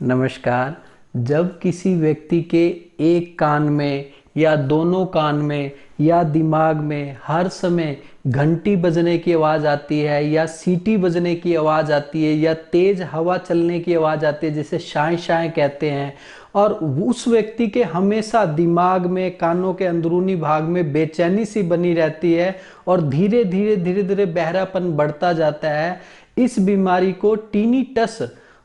नमस्कार। जब किसी व्यक्ति के एक कान में या दोनों कान में या दिमाग में हर समय घंटी बजने की आवाज़ आती है या सीटी बजने की आवाज़ आती है या तेज़ हवा चलने की आवाज़ आती है जिसे शाय शाय कहते हैं, और उस व्यक्ति के हमेशा दिमाग में कानों के अंदरूनी भाग में बेचैनी सी बनी रहती है और धीरे धीरे धीरे धीरे बहरापन बढ़ता जाता है। इस बीमारी को टिनिटस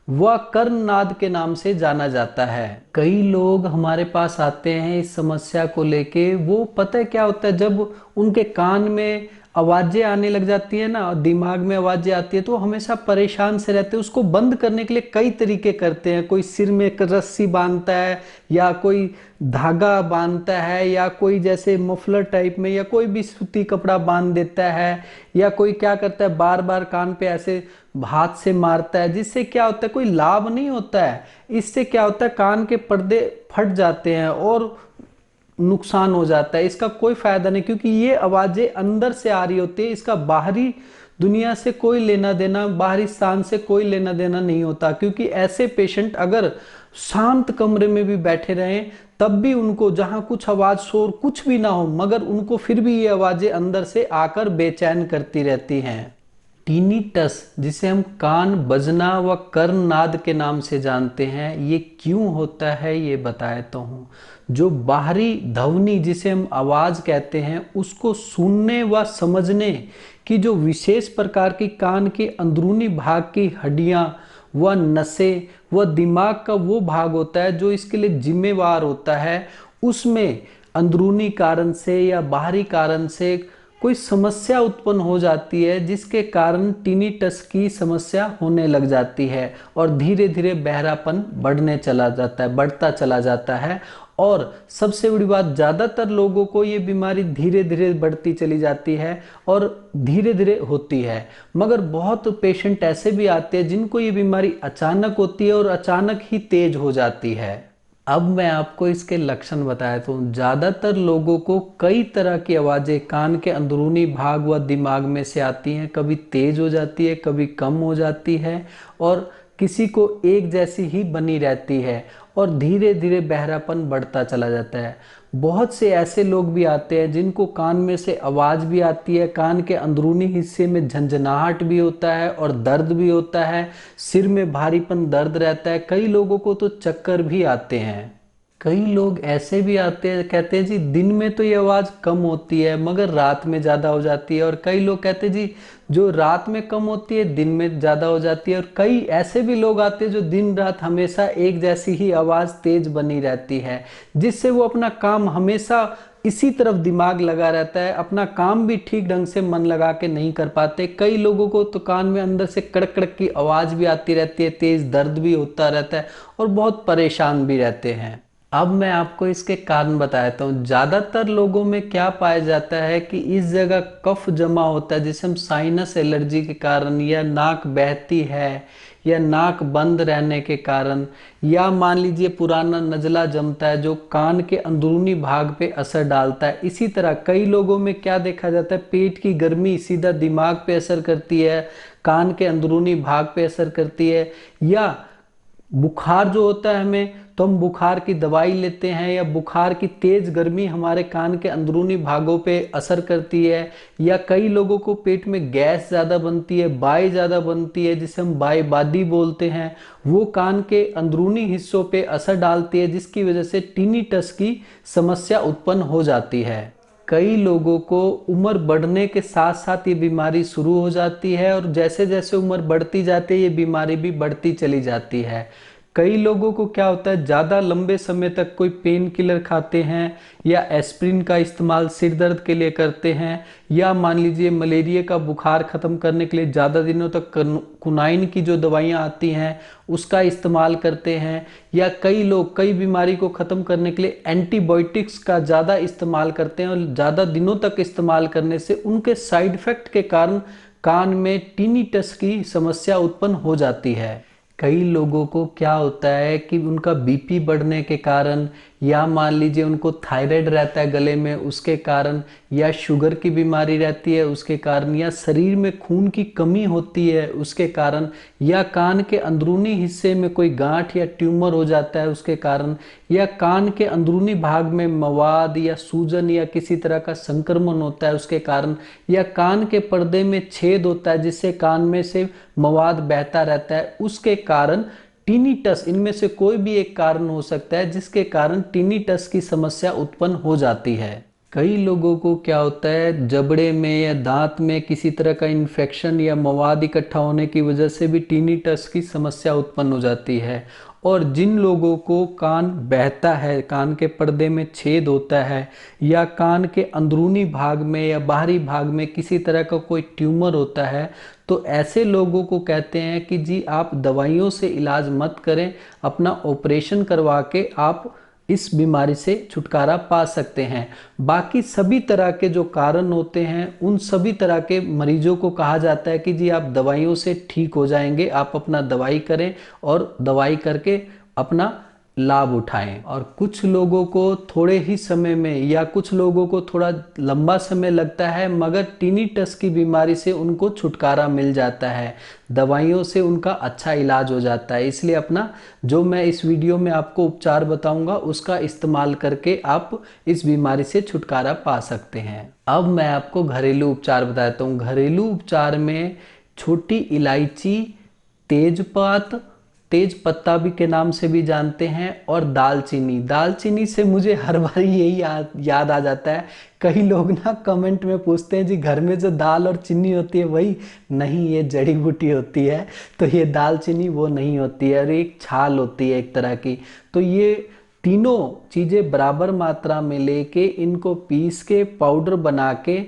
वह कर्णनाद के नाम से जाना जाता है। कई लोग हमारे पास आते हैं इस समस्या को लेके। वो पता है क्या होता है, जब उनके कान में आवाजें आने लग जाती है ना, दिमाग में आवाजें आती है, तो हमेशा परेशान से रहते हैं। उसको बंद करने के लिए कई तरीके करते हैं। कोई सिर में एक रस्सी बांधता है या कोई धागा बांधता है या कोई जैसे मफलर टाइप में या कोई भी सूती कपड़ा बांध देता है, या कोई क्या करता है बार बार कान पे ऐसे हाथ से मारता है, जिससे क्या होता है कोई लाभ नहीं होता है। इससे क्या होता है कान के पर्दे फट जाते हैं और नुकसान हो जाता है। इसका कोई फायदा नहीं, क्योंकि ये आवाजें अंदर से आ रही होती है। इसका बाहरी दुनिया से कोई लेना देना, बाहरी स्थान से कोई लेना देना नहीं होता। क्योंकि ऐसे पेशेंट अगर शांत कमरे में भी बैठे रहें तब भी उनको, जहां कुछ आवाज शोर कुछ भी ना हो, मगर उनको फिर भी ये आवाजें अंदर से आकर बेचैन करती रहती हैं। टिनिटस, जिसे हम कान बजना व कर्णनाद के नाम से जानते हैं, ये क्यों होता है ये बताए तो हूँ। जो बाहरी ध्वनि जिसे हम आवाज कहते हैं, उसको सुनने व समझने की जो विशेष प्रकार की कान के अंदरूनी भाग की हड्डियां व नसें व दिमाग का वो भाग होता है जो इसके लिए जिम्मेवार होता है, उसमें अंदरूनी कारण से या बाहरी कारण से कोई समस्या उत्पन्न हो जाती है, जिसके कारण टिनिटस की समस्या होने लग जाती है और धीरे धीरे बहरापन बढ़ता चला जाता है। और सबसे बड़ी बात, ज़्यादातर लोगों को ये बीमारी धीरे धीरे बढ़ती चली जाती है और धीरे धीरे होती है। मगर बहुत पेशेंट ऐसे भी आते हैं जिनको ये बीमारी अचानक होती है और अचानक ही तेज हो जाती है। अब मैं आपको इसके लक्षण बताया तो ज़्यादातर लोगों को कई तरह की आवाज़ें कान के अंदरूनी भाग व दिमाग में से आती हैं। कभी तेज हो जाती है, कभी कम हो जाती है, और किसी को एक जैसी ही बनी रहती है और धीरे धीरे बहरापन बढ़ता चला जाता है। बहुत से ऐसे लोग भी आते हैं जिनको कान में से आवाज़ भी आती है, कान के अंदरूनी हिस्से में झंझनाहट भी होता है और दर्द भी होता है, सिर में भारीपन दर्द रहता है। कई लोगों को तो चक्कर भी आते हैं। कई लोग ऐसे भी आते हैं, कहते हैं जी दिन में तो ये आवाज़ कम होती है मगर रात में ज़्यादा हो जाती है। और कई लोग कहते हैं जी जो रात में कम होती है दिन में ज़्यादा हो जाती है। और कई ऐसे भी लोग आते हैं जो दिन रात हमेशा एक जैसी ही आवाज़ तेज बनी रहती है, जिससे वो अपना काम हमेशा इसी तरफ दिमाग लगा रहता है, अपना काम भी ठीक ढंग से मन लगा के नहीं कर पाते। कई लोगों को तो कान में अंदर से कड़क कड़क की आवाज़ भी आती रहती है, तेज दर्द भी होता रहता है और बहुत परेशान भी रहते हैं। अब मैं आपको इसके कारण बताता हूँ। ज़्यादातर लोगों में क्या पाया जाता है कि इस जगह कफ जमा होता है, जिसे हम साइनस एलर्जी के कारण, या नाक बहती है या नाक बंद रहने के कारण, या मान लीजिए पुराना नज़ला जमता है जो कान के अंदरूनी भाग पे असर डालता है। इसी तरह कई लोगों में क्या देखा जाता है, पेट की गर्मी सीधा दिमाग पे असर करती है, कान के अंदरूनी भाग पे असर करती है, या बुखार जो होता है हमें, तो हम बुखार की दवाई लेते हैं या बुखार की तेज गर्मी हमारे कान के अंदरूनी भागों पे असर करती है, या कई लोगों को पेट में गैस ज़्यादा बनती है, बाई ज़्यादा बनती है जिसे हम बाईबादी बोलते हैं, वो कान के अंदरूनी हिस्सों पे असर डालती है, जिसकी वजह से टिनिटस की समस्या उत्पन्न हो जाती है। कई लोगों को उम्र बढ़ने के साथ साथ ये बीमारी शुरू हो जाती है और जैसे जैसे उम्र बढ़ती जाती है ये बीमारी भी बढ़ती चली जाती है। कई लोगों को क्या होता है, ज़्यादा लंबे समय तक कोई पेन किलर खाते हैं या एस्प्रिन का इस्तेमाल सिर दर्द के लिए करते हैं, या मान लीजिए मलेरिया का बुखार ख़त्म करने के लिए ज़्यादा दिनों तक कुनाइन की जो दवाइयाँ आती हैं उसका इस्तेमाल करते हैं, या कई लोग कई बीमारी को ख़त्म करने के लिए एंटीबायोटिक्स का ज़्यादा इस्तेमाल करते हैं और ज़्यादा दिनों तक इस्तेमाल करने से उनके साइड इफ़ेक्ट के कारण कान में टिनिटस की समस्या उत्पन्न हो जाती है। कई लोगों को क्या होता है कि उनका बीपी बढ़ने के कारण या मान लीजिए उनको थायराइड रहता है गले में उसके कारण, या शुगर की बीमारी रहती है उसके कारण, या शरीर में खून की कमी होती है उसके कारण, या कान के अंदरूनी हिस्से में कोई गांठ या ट्यूमर हो जाता है उसके कारण, या कान के अंदरूनी भाग में मवाद या सूजन या किसी तरह का संक्रमण होता है उसके कारण, या कान के पर्दे में छेद होता है जिससे कान में से मवाद बहता रहता है उसके कारण टिनिटस, इनमें से कोई भी एक कारण हो सकता है जिसके कारण टिनिटस की समस्या उत्पन्न हो जाती है। कई लोगों को क्या होता है, जबड़े में या दांत में किसी तरह का इन्फेक्शन या मवाद इकट्ठा होने की वजह से भी टिनिटस की समस्या उत्पन्न हो जाती है। और जिन लोगों को कान बहता है, कान के पर्दे में छेद होता है, या कान के अंदरूनी भाग में या बाहरी भाग में किसी तरह का कोई ट्यूमर होता है, तो ऐसे लोगों को कहते हैं कि जी आप दवाइयों से इलाज मत करें, अपना ऑपरेशन करवा के आप इस बीमारी से छुटकारा पा सकते हैं। बाकी सभी तरह के जो कारण होते हैं उन सभी तरह के मरीजों को कहा जाता है कि जी आप दवाइयों से ठीक हो जाएंगे, आप अपना दवाई करें और दवाई करके अपना लाभ उठाएं। और कुछ लोगों को थोड़े ही समय में या कुछ लोगों को थोड़ा लंबा समय लगता है, मगर टिनिटस की बीमारी से उनको छुटकारा मिल जाता है, दवाइयों से उनका अच्छा इलाज हो जाता है। इसलिए अपना जो मैं इस वीडियो में आपको उपचार बताऊंगा उसका इस्तेमाल करके आप इस बीमारी से छुटकारा पा सकते हैं। अब मैं आपको घरेलू उपचार बताता हूँ। घरेलू उपचार में छोटी इलायची, तेजपात, तेज पत्ता भी के नाम से भी जानते हैं, और दालचीनी। दालचीनी से मुझे हर बार यही याद आ जाता है, कई लोग ना कमेंट में पूछते हैं जी घर में जो दाल और चीनी होती है वही, नहीं ये जड़ी बूटी होती है। तो ये दालचीनी वो नहीं होती है और एक छाल होती है एक तरह की। तो ये तीनों चीज़ें बराबर मात्रा में लेके इनको पीस के पाउडर बना के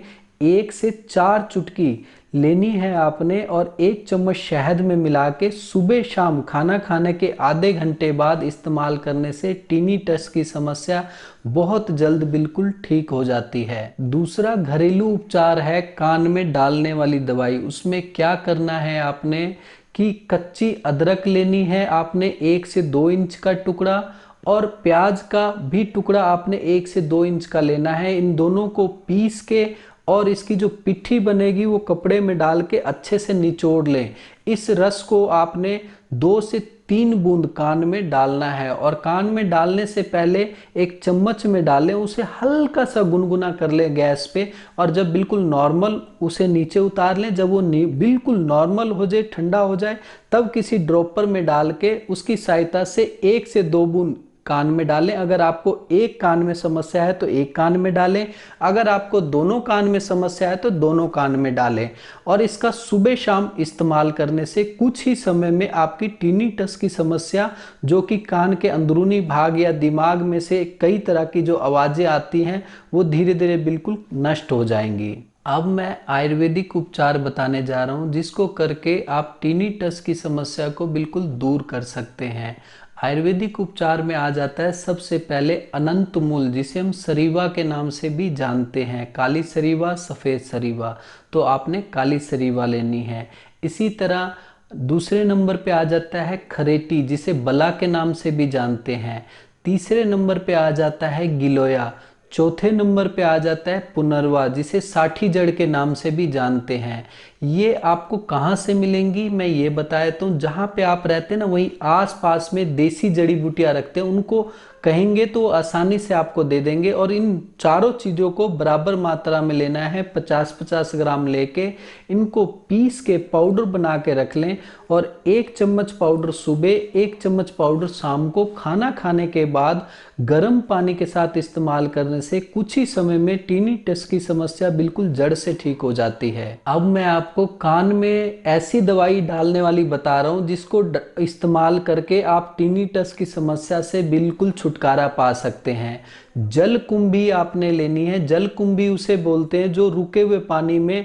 1 से 4 चुटकी लेनी है आपने, और 1 चम्मच शहद में मिला के सुबह शाम खाना खाने के आधे घंटे बाद इस्तेमाल करने से टिनिटस की समस्या बहुत जल्द बिल्कुल ठीक हो जाती है। दूसरा घरेलू उपचार है कान में डालने वाली दवाई। उसमें क्या करना है आपने कि कच्ची अदरक लेनी है आपने 1 से 2 इंच का टुकड़ा, और प्याज का भी टुकड़ा आपने 1 से 2 इंच का लेना है। इन दोनों को पीस के और इसकी जो पिट्ठी बनेगी वो कपड़े में डाल के अच्छे से निचोड़ लें। इस रस को आपने 2 से 3 बूंद कान में डालना है, और कान में डालने से पहले एक चम्मच में डालें, उसे हल्का सा गुनगुना कर लें गैस पे, और जब बिल्कुल नॉर्मल उसे नीचे उतार लें। जब वो बिल्कुल नॉर्मल हो जाए, ठंडा हो जाए, तब किसी ड्रॉपर में डाल के उसकी सहायता से 1 से 2 बूंद कान में डालें। अगर आपको एक कान में समस्या है तो एक कान में डालें, अगर आपको दोनों कान में समस्या है तो दोनों कान में डालें। और इसका सुबह शाम इस्तेमाल करने से कुछ ही समय में आपकी टिनिटस की समस्या, जो कि कान के अंदरूनी भाग या दिमाग में से कई तरह की जो आवाजें आती हैं, वो धीरे धीरे बिल्कुल नष्ट हो जाएंगी। अब मैं आयुर्वेदिक उपचार बताने जा रहा हूँ जिसको करके आप टिनिटस की समस्या को बिल्कुल दूर कर सकते हैं। आयुर्वेदिक उपचार में आ जाता है सबसे पहले अनंत मूल, जिसे हम सरीवा के नाम से भी जानते हैं, काली सरीवा, सफ़ेद सरीवा। तो आपने काली सरीवा लेनी है। इसी तरह दूसरे नंबर पे आ जाता है खरेटी, जिसे बला के नाम से भी जानते हैं। तीसरे नंबर पे आ जाता है गिलोया। चौथे नंबर पे आ जाता है पुनर्वा, जिसे साठी जड़ के नाम से भी जानते हैं। ये आपको कहाँ से मिलेंगी मैं ये बता देता हूँ। जहाँ पे आप रहते हैं ना वहीं आस पास में देसी जड़ी बूटियाँ रखते हैं, उनको कहेंगे तो आसानी से आपको दे देंगे। और इन चारों चीज़ों को बराबर मात्रा में लेना है, 50-50 ग्राम लेके इनको पीस के पाउडर बना के रख लें, और 1 चम्मच पाउडर सुबह, 1 चम्मच पाउडर शाम को खाना खाने के बाद गर्म पानी के साथ इस्तेमाल करने से कुछ ही समय में टिनिटस की समस्या बिल्कुल जड़ से ठीक हो जाती है। अब मैं आपको कान में ऐसी दवाई डालने वाली बता रहा हूँ जिसको इस्तेमाल करके आप टिनिटस की समस्या से बिल्कुल छुटकारा पा सकते हैं। जलकुंभी आपने लेनी है। जलकुंभी उसे बोलते हैं जो रुके हुए पानी में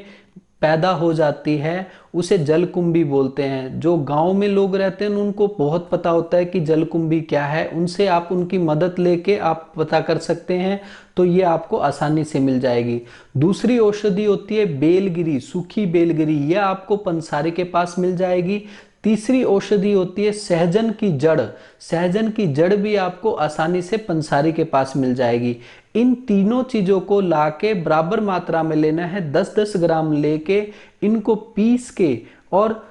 पैदा हो जाती है, उसे जलकुंभी बोलते हैं। जो गांव में लोग रहते हैं उनको बहुत पता होता है कि जलकुंभी क्या है, उनसे आप उनकी मदद लेके आप पता कर सकते हैं, तो ये आपको आसानी से मिल जाएगी। दूसरी औषधि होती है बेलगिरी, सूखी बेलगिरी, यह आपको पंसारी के पास मिल जाएगी। तीसरी औषधि होती है सहजन की जड़। सहजन की जड़ भी आपको आसानी से पंसारी के पास मिल जाएगी। इन तीनों चीजों को लाके बराबर मात्रा में लेना है, 10-10 ग्राम लेके इनको पीस के और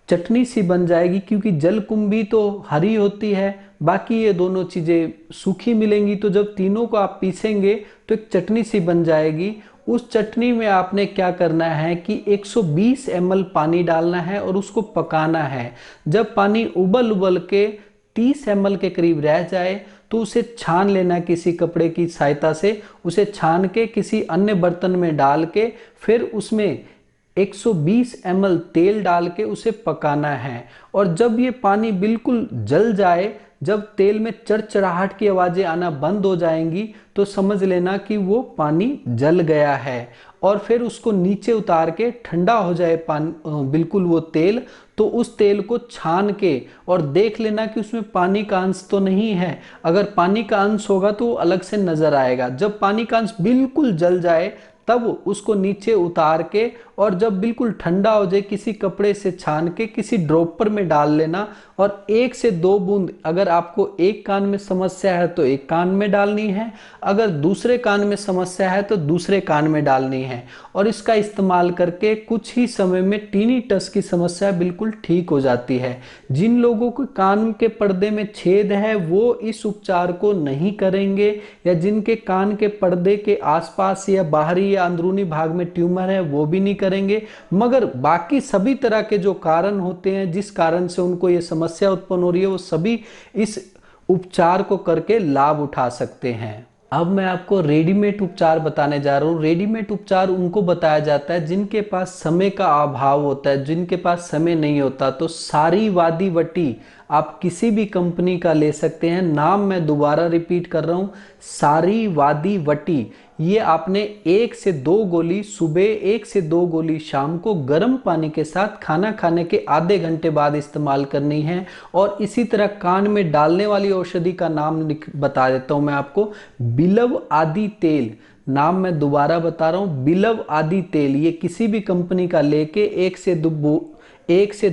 चटनी सी बन जाएगी, क्योंकि जलकुंभी तो हरी होती है, बाकी ये दोनों चीजें सूखी मिलेंगी। तो जब तीनों को आप पीसेंगे तो एक चटनी सी बन जाएगी। उस चटनी में आपने क्या करना है कि 120 ml पानी डालना है और उसको पकाना है। जब पानी उबल उबल के 30 ml के करीब रह जाए तो उसे छान लेना, किसी कपड़े की सहायता से उसे छान के किसी अन्य बर्तन में डाल के फिर उसमें 120 ml तेल डाल के उसे पकाना है। और जब ये पानी बिल्कुल जल जाए, जब तेल में चरचराहट की आवाजें आना बंद हो जाएंगी, तो समझ लेना कि वो पानी जल गया है। और फिर उसको नीचे उतार के ठंडा हो जाए पानी बिल्कुल वो तेल, तो उस तेल को छान के और देख लेना कि उसमें पानी का अंश तो नहीं है। अगर पानी का अंश होगा तो वो अलग से नजर आएगा। जब पानी का अंश बिल्कुल जल जाए तब उसको नीचे उतार के और जब बिल्कुल ठंडा हो जाए किसी कपड़े से छान के किसी ड्रॉपर में डाल लेना। और 1 से 2 बूंद, अगर आपको एक कान में समस्या है तो एक कान में डालनी है, अगर दूसरे कान में समस्या है तो दूसरे कान में डालनी है। और इसका इस्तेमाल करके कुछ ही समय में टिनिटस की समस्या बिल्कुल ठीक हो जाती है। जिन लोगों को कान के पर्दे में छेद है वो इस उपचार को नहीं करेंगे, या जिनके कान के पर्दे के आसपास या बाहरी या अंदरूनी भाग में ट्यूमर है वो भी नहीं करेंगे। मगर बाकी सभी तरह के जो कारण होते हैं जिस कारण से उनको ये समस्या उत्पन्न हो रही है, वो सभी इस उपचार को करके लाभ उठा सकते हैं। अब मैं आपको रेडीमेड उपचार बताने जा रहा हूँ। रेडीमेड उपचार उनको बताया जाता है जिनके पास समय का अभाव होता है, जिनके पास समय नहीं होता। तो सारी वादी वटी आप किसी भी कंपनी का ले सकते हैं। नाम मैं दोबारा रिपीट कर रहा हूँ, सारी वादी वटी। ये आपने 1 से 2 गोली सुबह, 1 से 2 गोली शाम को गर्म पानी के साथ खाना खाने के आधे घंटे बाद इस्तेमाल करनी है। और इसी तरह कान में डालने वाली औषधि का नाम बता देता हूं मैं आपको, बिलव आदि तेल। नाम मैं दोबारा बता रहा हूं, बिलव आदि तेल। ये किसी भी कंपनी का लेके 1 से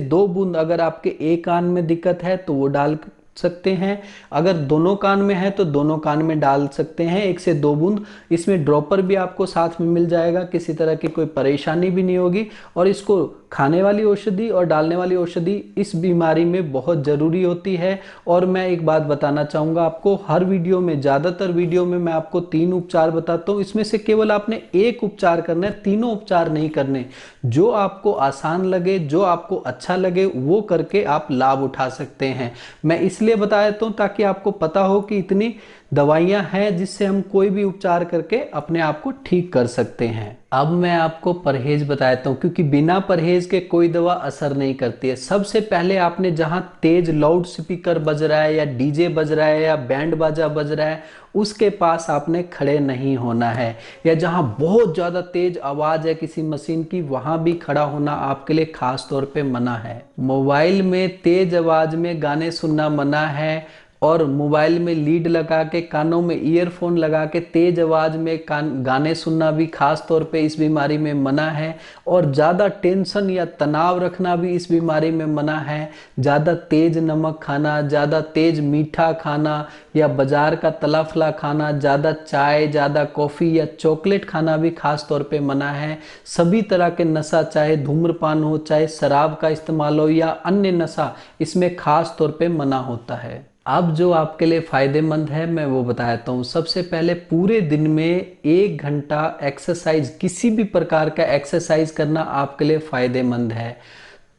2 बूंद, अगर आपके एक कान में दिक्कत है तो वो डाल सकते हैं, अगर दोनों कान में है तो दोनों कान में डाल सकते हैं 1 से 2 बूंद। इसमें ड्रॉपर भी आपको साथ में मिल जाएगा, किसी तरह की कोई परेशानी भी नहीं होगी। और इसको खाने वाली औषधि और डालने वाली औषधि इस बीमारी में बहुत ज़रूरी होती है। और मैं एक बात बताना चाहूँगा आपको, हर वीडियो में, ज़्यादातर वीडियो में मैं आपको 3 उपचार बताता हूँ। इसमें से केवल आपने एक उपचार करना है, तीनों उपचार नहीं करने। जो आपको आसान लगे, जो आपको अच्छा लगे वो करके आप लाभ उठा सकते हैं। मैं इसलिए बता देता हूँ ताकि आपको पता हो कि इतनी दवाइयाँ हैं जिससे हम कोई भी उपचार करके अपने आप को ठीक कर सकते हैं। अब मैं आपको परहेज बताता हूँ, क्योंकि बिना परहेज के कोई दवा असर नहीं करती है। सबसे पहले आपने जहाँ तेज लाउड स्पीकर बज रहा है या डीजे बज रहा है या बैंड बाजा बज रहा है उसके पास आपने खड़े नहीं होना है, या जहाँ बहुत ज़्यादा तेज आवाज़ है किसी मशीन की वहाँ भी खड़ा होना आपके लिए खास तौर पे मना है। मोबाइल में तेज आवाज़ में गाने सुनना मना है, और मोबाइल में लीड लगा के कानों में ईयरफोन लगा के तेज आवाज में गाने सुनना भी खास तौर पे इस बीमारी में मना है। और ज़्यादा टेंशन या तनाव रखना भी इस बीमारी में मना है। ज़्यादा तेज नमक खाना, ज़्यादा तेज मीठा खाना या बाजार का तला फला खाना, ज़्यादा चाय, ज़्यादा कॉफ़ी या चॉकलेट खाना भी खास तौर पे मना है। सभी तरह के नशा, चाहे धूम्रपान हो, चाहे शराब का इस्तेमाल हो या अन्य नशा, इसमें खास तौर पे मना होता है। अब जो आपके लिए फ़ायदेमंद है मैं वो बताता हूँ। सबसे पहले पूरे दिन में 1 घंटा एक्सरसाइज, किसी भी प्रकार का एक्सरसाइज करना आपके लिए फ़ायदेमंद है।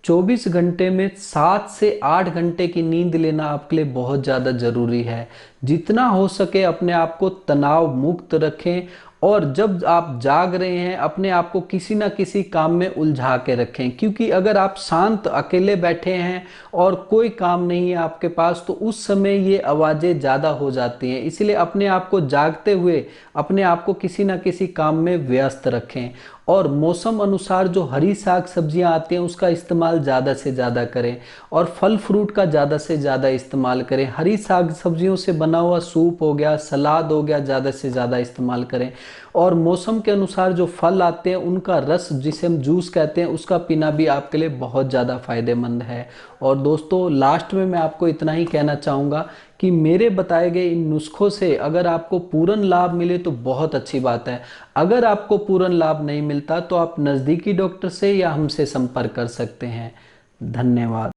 24 घंटे में 7 से 8 घंटे की नींद लेना आपके लिए बहुत ज़्यादा ज़रूरी है। जितना हो सके अपने आप को तनाव मुक्त रखें, और जब आप जाग रहे हैं अपने आप को किसी ना किसी काम में उलझा के रखें। क्योंकि अगर आप शांत अकेले बैठे हैं और कोई काम नहीं है आपके पास तो उस समय ये आवाज़ें ज़्यादा हो जाती हैं। इसलिए अपने आप को जागते हुए अपने आप को किसी ना किसी काम में व्यस्त रखें। और मौसम अनुसार जो हरी साग सब्जियां आती हैं उसका इस्तेमाल ज़्यादा से ज़्यादा करें, और फल फ्रूट का ज़्यादा से ज़्यादा इस्तेमाल करें। हरी साग सब्जियों से बना हुआ सूप हो गया, सलाद हो गया, ज़्यादा से ज़्यादा इस्तेमाल करें। और मौसम के अनुसार जो फल आते हैं उनका रस, जिसे हम जूस कहते हैं, उसका पीना भी आपके लिए बहुत ज़्यादा फायदेमंद है। और दोस्तों लास्ट में मैं आपको इतना ही कहना चाहूँगा कि मेरे बताए गए इन नुस्खों से अगर आपको पूर्ण लाभ मिले तो बहुत अच्छी बात है। अगर आपको पूर्ण लाभ नहीं मिलता तो आप नज़दीकी डॉक्टर से या हमसे संपर्क कर सकते हैं। धन्यवाद।